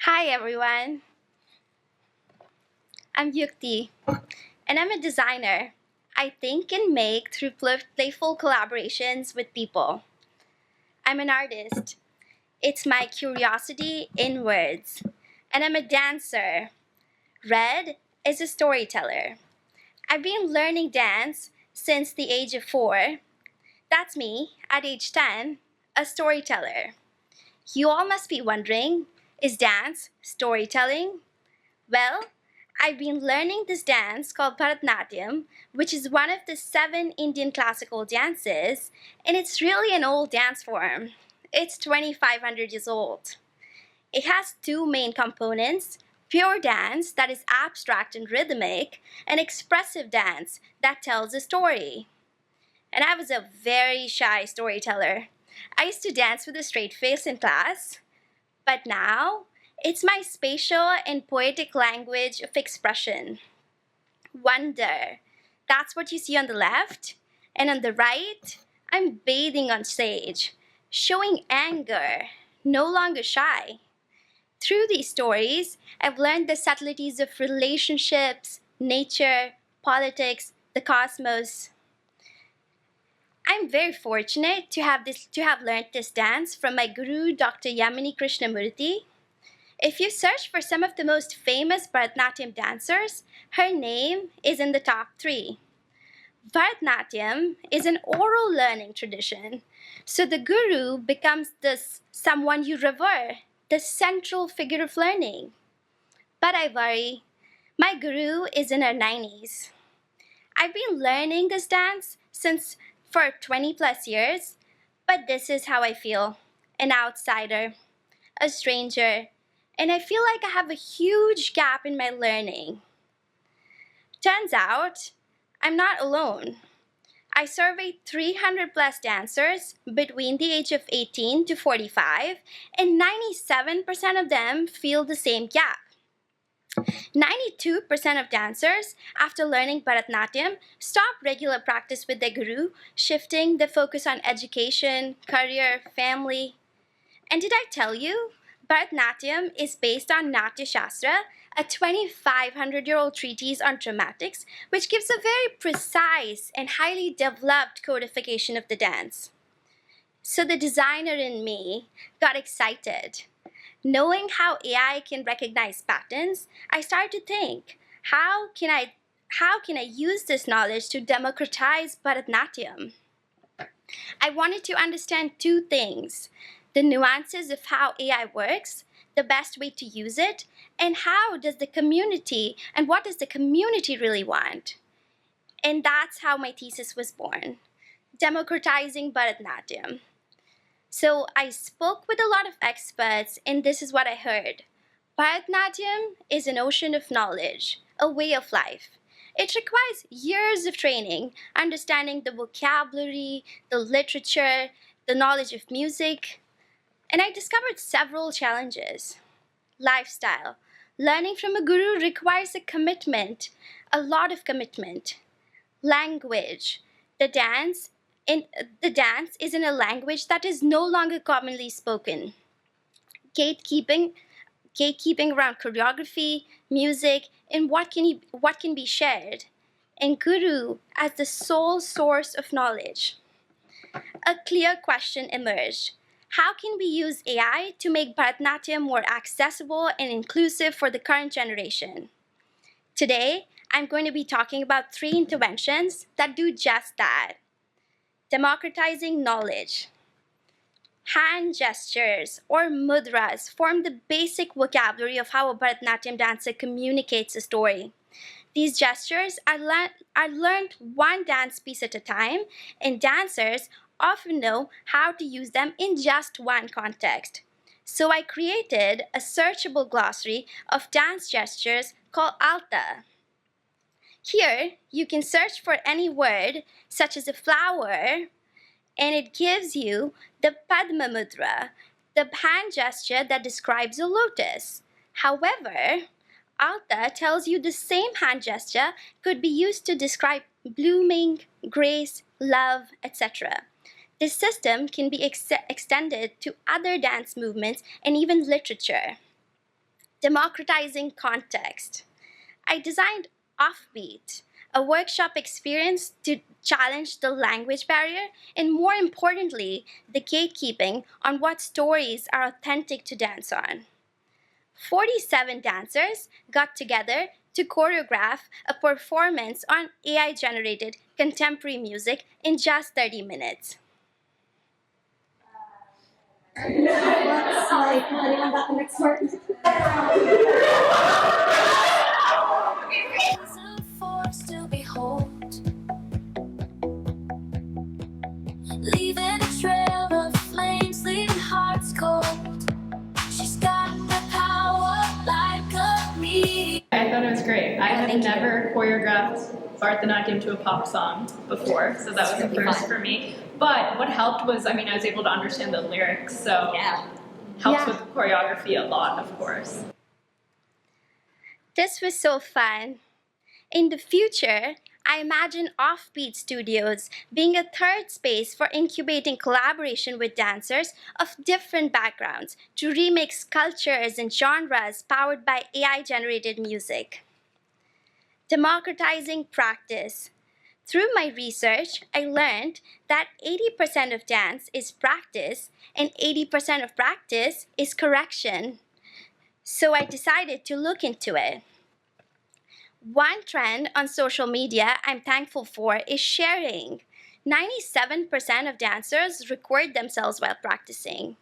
Hi everyone, I'm Yukti and I'm a designer. I think and make through playful collaborations with people. I'm an artist. It's my curiosity in words. And I'm a dancer. Red is a storyteller. I've been learning dance since the age of 4. That's me, at age 10, a storyteller. You all must be wondering, is dance storytelling? Well, I've been learning this dance called Bharatnatyam, which is one of the 7 Indian classical dances, and it's really an old dance form. It's 2,500 years old. It has 2 main components: pure dance, that is abstract and rhythmic, and expressive dance, that tells a story. And I was a very shy storyteller. I used to dance with a straight face in class, but now it's my spatial and poetic language of expression. Wonder. That's what you see on the left. And on the right, I'm bathing on stage, showing anger, no longer shy. Through these stories, I've learned the subtleties of relationships, nature, politics, the cosmos. I'm very fortunate to have learned this dance from my guru, Dr. Yamini Krishnamurthy. If you search for some of the most famous Bharatnatyam dancers, her name is in the top 3. Bharatnatyam is an oral learning tradition, so the guru becomes this someone you revere, the central figure of learning. But I worry, my guru is in her 90s. I've been learning this dance since for 20 plus years, but this is how I feel: an outsider, a stranger, and I feel like I have a huge gap in my learning. Turns out, I'm not alone. I surveyed 300 plus dancers between the age of 18 to 45, and 97% of them feel the same gap. 92% of dancers, after learning Bharatnatyam, stop regular practice with their guru, shifting the focus on education, career, family. And did I tell you? Bharatnatyam is based on Natya Shastra, a 2,500-year-old treatise on dramatics, which gives a very precise and highly developed codification of the dance. So the designer in me got excited. Knowing how AI can recognize patterns, I started to think, how can I use this knowledge to democratize Bharatnatyam? I wanted to understand 2 things: the nuances of how AI works, the best way to use it, and what does the community really want? And that's how my thesis was born: Democratizing Bharatnatyam. So I spoke with a lot of experts, and this is what I heard. Bharatnatyam is an ocean of knowledge, a way of life. It requires years of training, understanding the vocabulary, the literature, the knowledge of music. And I discovered several challenges. Lifestyle. Learning from a guru requires a commitment, a lot of commitment. Language. The dance is in a language that is no longer commonly spoken. Gatekeeping, gatekeeping around choreography, music, and what can be shared. And guru as the sole source of knowledge. A clear question emerged: how can we use AI to make Bharatnatyam more accessible and inclusive for the current generation? Today, I'm going to be talking about 3 interventions that do just that. Democratizing knowledge. Hand gestures, or mudras, form the basic vocabulary of how a Bharatnatyam dancer communicates a story. These gestures are learned one dance piece at a time, and dancers often know how to use them in just one context. So I created a searchable glossary of dance gestures called Alta. Here, you can search for any word, such as a flower, and it gives you the Padma Mudra, the hand gesture that describes a lotus. However, Alta tells you the same hand gesture could be used to describe blooming, grace, love, etc. This system can be extended to other dance movements and even literature. Democratizing context. I designed Offbeat, a workshop experience to challenge the language barrier and, more importantly, the gatekeeping on what stories are authentic to dance on. 47 dancers got together to choreograph a performance on AI generated contemporary music in just 30 minutes. Looks like anyone got the next part? A force to behold, leaving a trail of flames, leaving hearts cold. She's got the power like a me. I thought it was great. I have thank you. never choreographed Bharatnatyam to a pop song before, so that was a first for me. But what helped was, I was able to understand the lyrics, so helps with choreography a lot, of course. This was so fun. In the future, I imagine Offbeat Studios being a third space for incubating collaboration with dancers of different backgrounds to remix cultures and genres powered by AI-generated music. Democratizing practice. Through my research, I learned that 80% of dance is practice and 80% of practice is correction. So I decided to look into it. One trend on social media I'm thankful for is sharing. 97% of dancers record themselves while practicing.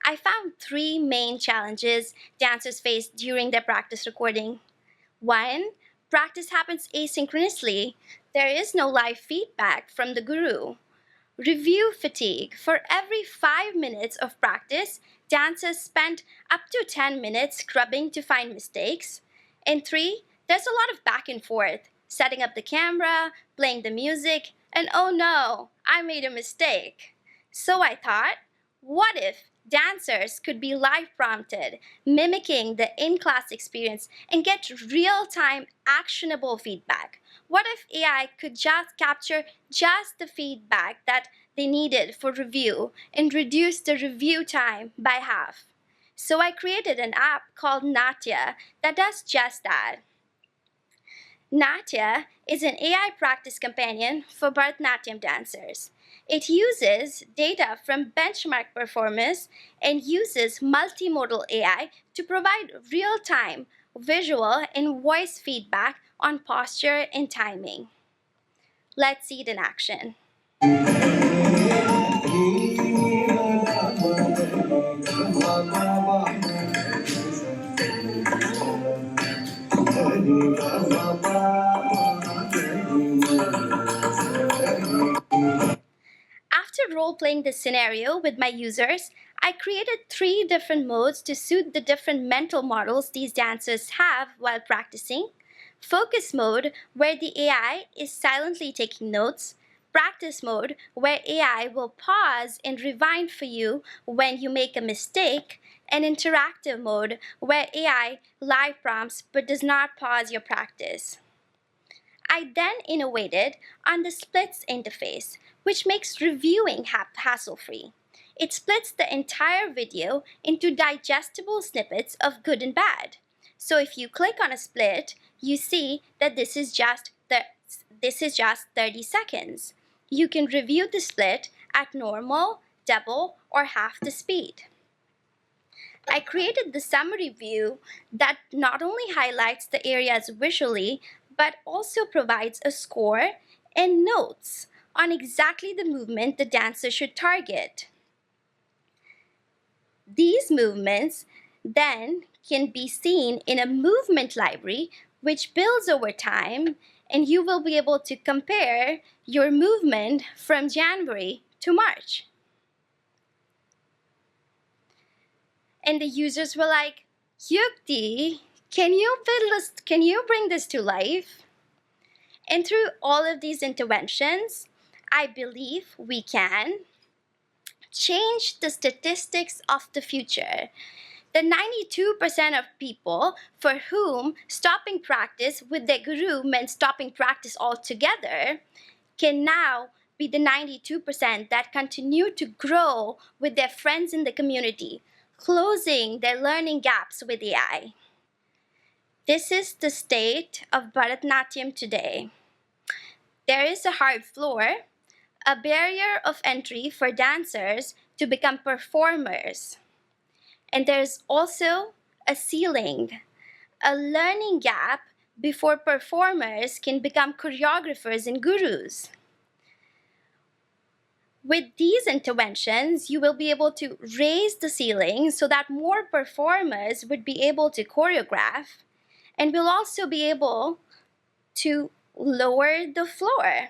I found three main challenges dancers face during their practice recording. One, practice happens asynchronously. There is no live feedback from the guru. Review fatigue. For every 5 minutes of practice, dancers spend up to 10 minutes scrubbing to find mistakes. And three, there's a lot of back and forth, setting up the camera, playing the music, and oh no, I made a mistake. So I thought, what if dancers could be live prompted, mimicking the in-class experience and get real-time actionable feedback? What if AI could just capture just the feedback that they needed for review and reduce the review time by half? So I created an app called Natya that does just that. Natya is an AI practice companion for Bharatnatyam dancers. It uses data from benchmark performance and uses multimodal AI to provide real-time visual and voice feedback on posture and timing. Let's see it in action. After role-playing this scenario with my users, I created 3 different modes to suit the different mental models these dancers have while practicing. Focus mode, where the AI is silently taking notes. Practice mode, where AI will pause and rewind for you when you make a mistake. And interactive mode, where AI live prompts but does not pause your practice. I then innovated on the splits interface, which makes reviewing hassle-free. It splits the entire video into digestible snippets of good and bad. So if you click on a split, you see that this is just 30 seconds. You can review the split at normal, double, or half the speed. I created the summary view that not only highlights the areas visually, but also provides a score and notes on exactly the movement the dancer should target. These movements then can be seen in a movement library which builds over time, and you will be able to compare your movement from January to March. And the users were like, Yukti, can you bring this to life? And through all of these interventions, I believe we can change the statistics of the future. The 92% of people for whom stopping practice with their guru meant stopping practice altogether can now be the 92% that continue to grow with their friends in the community, closing their learning gaps with AI. This is the state of Bharatnatyam today. There is a hard floor, a barrier of entry for dancers to become performers. And there's also a ceiling, a learning gap before performers can become choreographers and gurus. With these interventions, you will be able to raise the ceiling so that more performers would be able to choreograph, and will also be able to lower the floor.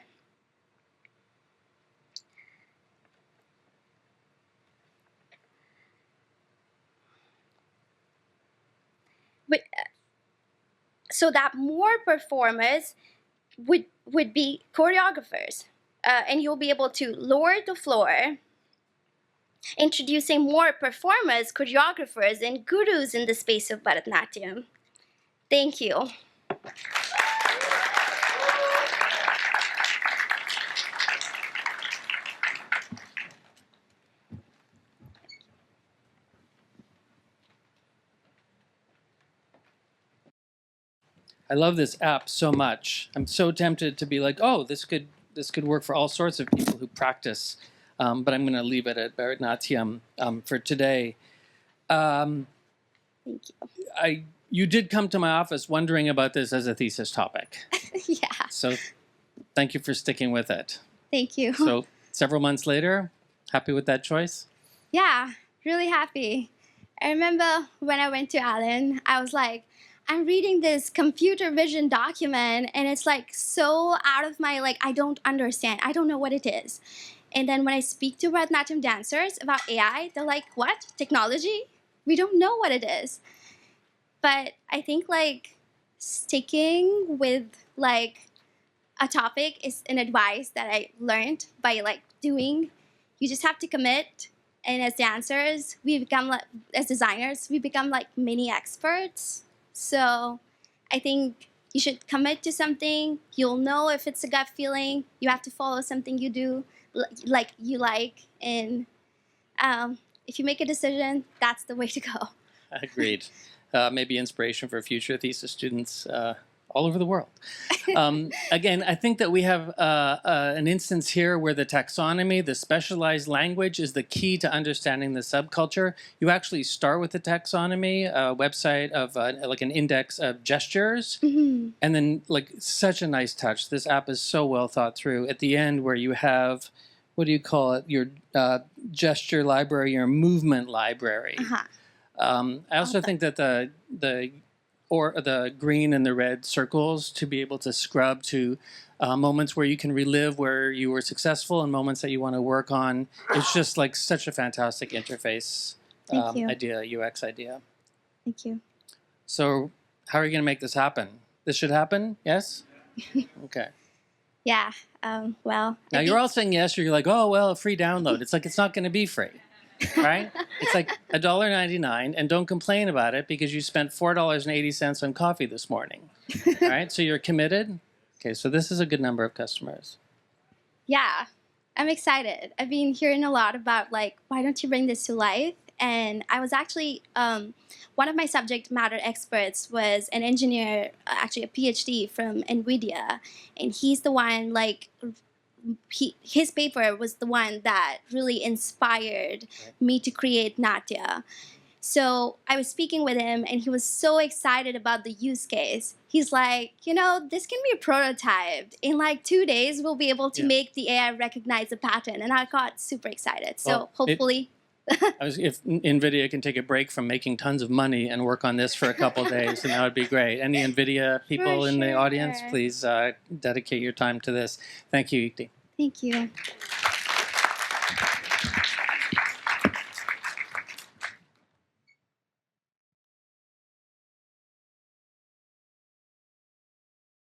So that more performers would be choreographers, and you'll be able to lower the floor, introducing more performers, choreographers, and gurus in the space of Bharatnatyam. Thank you. I love this app so much. I'm so tempted to be like, oh, this could work for all sorts of people who practice. But I'm going to leave it at Bharatnatyam for today. Thank you. You did come to my office wondering about this as a thesis topic. Yeah. So thank you for sticking with it. Thank you. So several months later, happy with that choice? Yeah, really happy. I remember when I went to Allen, I was like, I'm reading this computer vision document and it's like so out of my, like, I don't understand. I don't know what it is. And then when I speak to Bharatnatyam dancers about AI, they're like, what? Technology? We don't know what it is. But I think like sticking with like a topic is an advice that I learned by like doing. You just have to commit. And as dancers, we become like, as designers, we become like mini experts. So I think you should commit to something. You'll know if it's a gut feeling. You have to follow something you do like you like. And if you make a decision, that's the way to go. Agreed. Maybe inspiration for future thesis students all over the world. Again, I think that we have an instance here where the taxonomy, the specialized language, is the key to understanding the subculture. You actually start with the taxonomy, a website of like an index of gestures, and then like such a nice touch. This app is so well thought through. At the end where you have, what do you call it? Your gesture library, your movement library. I also think that the green and the red circles to be able to scrub to moments where you can relive where you were successful and moments that you want to work on. It's just like such a fantastic interface idea, UX idea. Thank you. So how are you going to make this happen? This should happen? Yes? Okay. Yeah. Well. Now you're all saying yes, or you're like, oh, well, a free download. It's like it's not going to be free. Right? It's like $1.99, and don't complain about it because you spent $4.80 on coffee this morning. All right? So you're committed? Okay, so this is a good number of customers. Yeah, I'm excited. I've been hearing a lot about, like, why don't you bring this to life? And I was actually, one of my subject matter experts was an engineer, actually a PhD from NVIDIA. And he's the one, like, his paper was the one that really inspired me to create Natya. So I was speaking with him and he was so excited about the use case. He's like, you know, this can be prototyped. In like 2 days, we'll be able to make the AI recognize a pattern. And I got super excited. So well, hopefully... if NVIDIA can take a break from making tons of money and work on this for a couple days, then that would be great. Any NVIDIA people in the audience, please dedicate your time to this. Thank you, Yukti. Thank you.